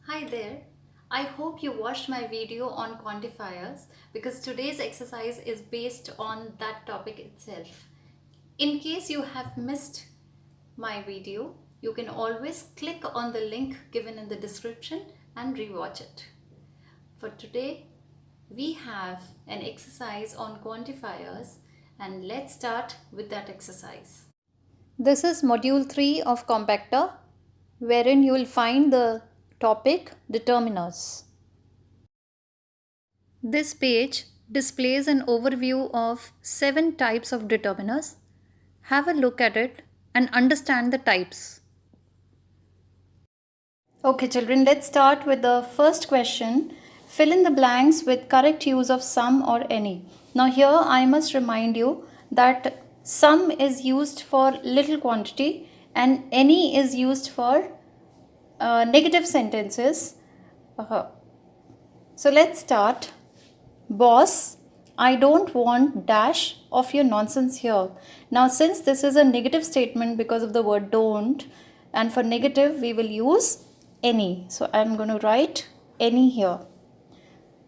Hi there. I hope you watched my video on quantifiers because today's exercise is based on that topic itself. In case you have missed my video, you can always click on the link given in the description and rewatch it. For today, we have an exercise on quantifiers and let's start with that exercise. This is module 3 of Compactor, wherein you will find the topic determiners. This page displays an overview of 7 types of determiners. Have a look at it and understand the types. Okay children, let's start with the first question. Fill in the blanks with correct use of some or any. Now here I must remind you that some is used for little quantity and any is used for negative sentences. So let's start. Boss, I don't want dash of your nonsense here. Now since this is a negative statement because of the word don't, and for negative we will use any. So I'm going to write any here.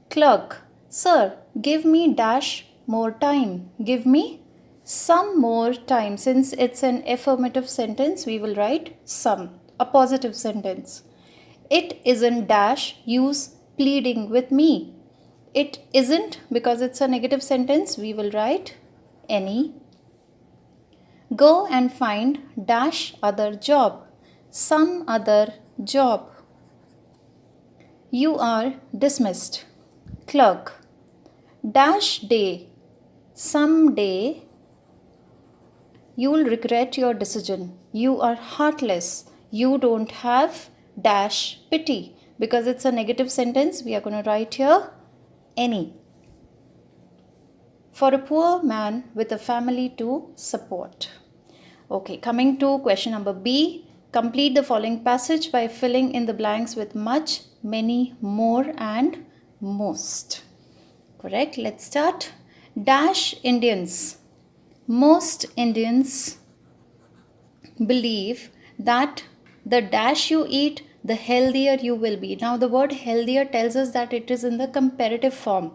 Clerk, sir, give me dash more time. Give me some more time. Since it's an affirmative sentence, we will write some, a positive sentence. It isn't dash use pleading with me. It isn't because it's a negative sentence, we will write any. Go and find dash other job. Some other job. You are dismissed. Clerk. Dash day. Some day you'll regret your decision. You are heartless. You don't have dash pity. Because it's a negative sentence, we are going to write here any. For a poor man with a family to support. Okay, coming to question number B. Complete the following passage by filling in the blanks with much, many, more and most. Correct. Let's start. Dash Indians. Most Indians believe that the dash you eat, the healthier you will be. Now the word healthier tells us that it is in the comparative form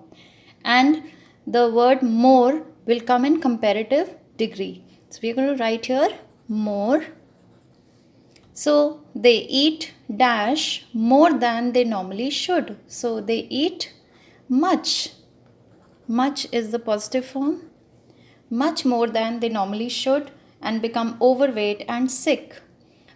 and the word more will come in comparative degree. So we are going to write here more. So they eat dash more than they normally should. So they eat much. Much is the positive form. Much more than they normally should and become overweight and sick.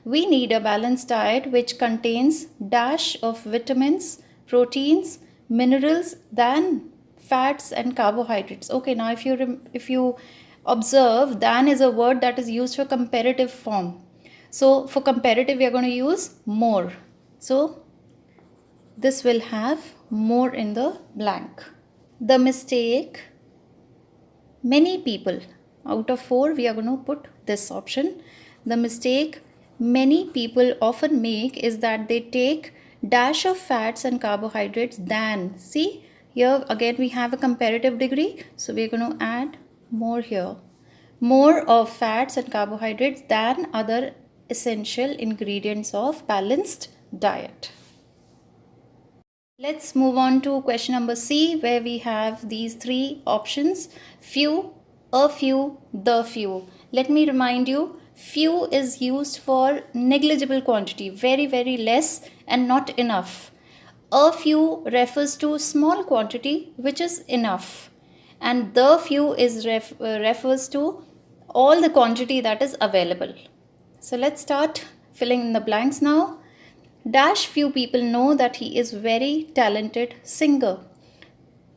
We need a balanced diet which contains dash of vitamins, proteins, minerals than fats and carbohydrates. Okay, now if you observe, than is a word that is used for comparative form. So for comparative we are going to use more. So this will have more in the blank. The mistake many people, out of 4 we are going to put this option. The mistake many people often make is that they take dash of fats and carbohydrates than. See, here again we have a comparative degree, so we are going to add more here. More of fats and carbohydrates than other essential ingredients of balanced diet. Let's move on to question number C, where we have these 3 options: few, a few, the few. Let me remind you, few is used for negligible quantity, very less and not enough. A few refers to small quantity which is enough, and the few is refers to all the quantity that is available. So let's start filling in the blanks now. Dash few people know that he is very talented singer.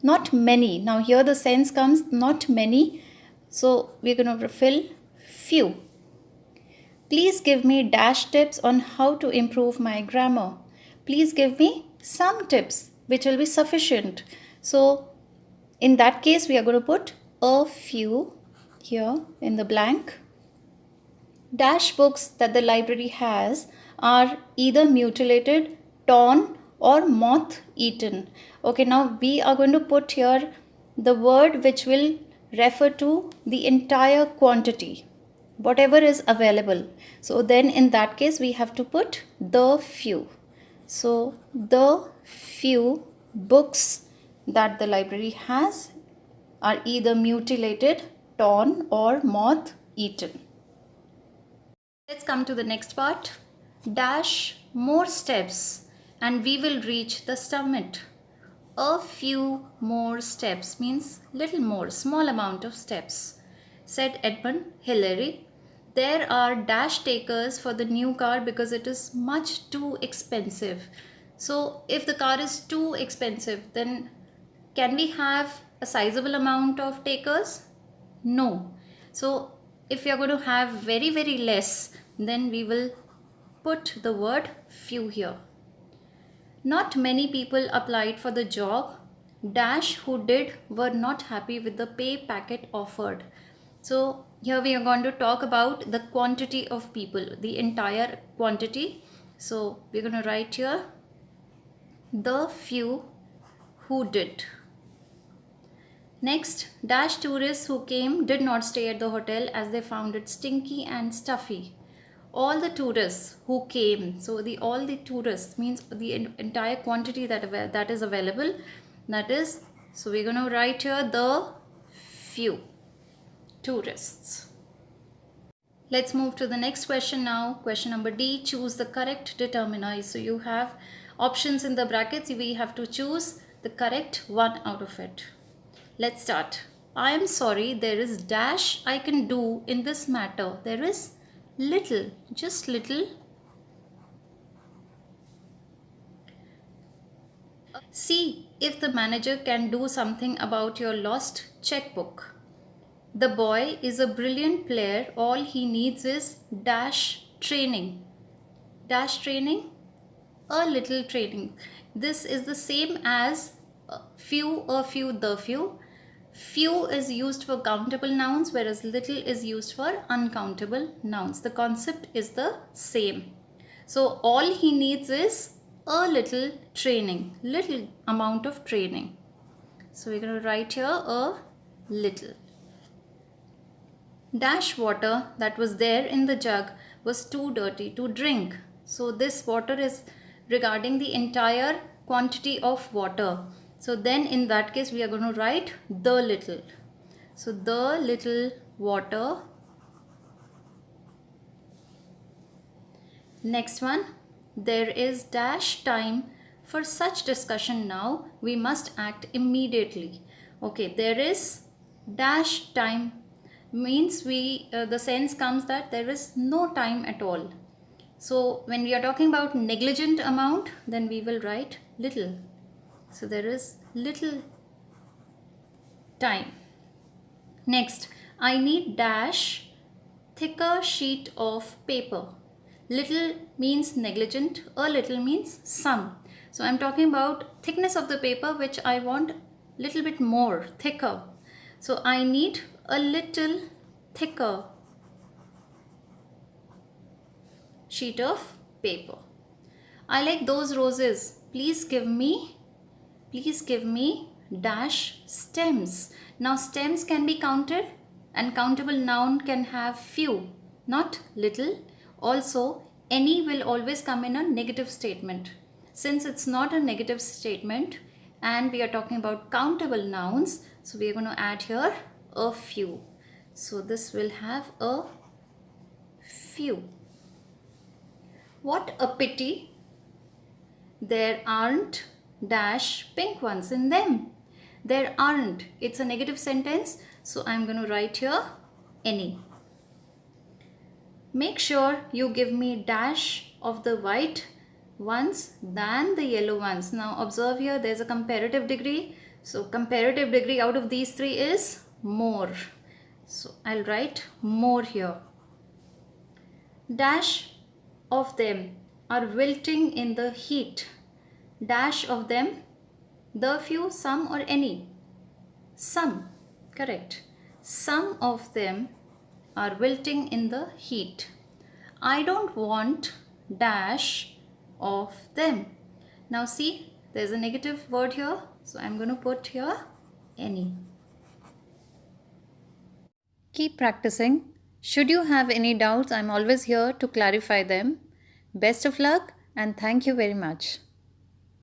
Not many. Now here the sense comes not many. So we're going to fill few. Please give me dash tips on how to improve my grammar. Please give me some tips which will be sufficient. So in that case we are going to put a few here in the blank. Dash books that the library has are either mutilated, torn or moth-eaten. Okay, now we are going to put here the word which will refer to the entire quantity, whatever is available. So then in that case we have to put the few. So the few books that the library has are either mutilated, torn, or moth eaten. Let's come to the next part. Dash more steps and we will reach the summit. A few more steps means little more, small amount of steps, said Edmund Hillary. There are dash takers for the new car because it is much too expensive. So if the car is too expensive, then can we have a sizable amount of takers? No. So if we are going to have very, very less, then we will put the word few here. Not many people applied for the job. Dash who did were not happy with the pay packet offered. So here we are going to talk about the quantity of people, the entire quantity. So we're going to write here the few who did. Next, dash tourists who came did not stay at the hotel as they found it stinky and stuffy. All the tourists who came, so all the tourists means the entire quantity that is available, that is, so we're going to write here the few tourists. Let's move to the next question now. Question number D. Choose the correct determiner. So you have options in the brackets. We have to choose the correct one out of it. Let's start. I am sorry, there is dash I can do in this matter. There is little, just little. See if the manager can do something about your lost checkbook. The boy is a brilliant player. All he needs is dash training. Dash training, a little training. This is the same as few, a few, the few. Few is used for countable nouns, whereas little is used for uncountable nouns. The concept is the same. So all he needs is a little training, little amount of training. So we're going to write here a little. Dash water that was there in the jug was too dirty to drink. So this water is regarding the entire quantity of water. So then in that case we are going to write the little. So the little water. Next one. There is dash time for such discussion now. We must act immediately. Okay, there is dash time means the sense comes that there is no time at all. So when we are talking about negligent amount, then we will write little. So there is little time. Next, I need dash thicker sheet of paper. Little means negligent, a little means some. So I'm talking about thickness of the paper, which I want little bit more, thicker. So I need a little thicker sheet of paper. I like those roses. Please give me dash stems. Now stems can be counted and countable noun can have few, not little. Also, any will always come in a negative statement. Since it's not a negative statement and we are talking about countable nouns, so we are going to add here a few. So this will have a few. What a pity there aren't dash pink ones in them. There aren't. It's a negative sentence. So I'm going to write here any. Make sure you give me dash of the white ones than the yellow ones. Now observe here there's a comparative degree. So comparative degree out of these three is more. So I'll write more here. Dash of them are wilting in the heat. Dash of them, the few, some, or any. Some, correct. Some of them are wilting in the heat. I don't want dash of them. Now see, there's a negative word here. So I'm going to put here any. Keep practicing. Should you have any doubts, I'm always here to clarify them. Best of luck And thank you very much.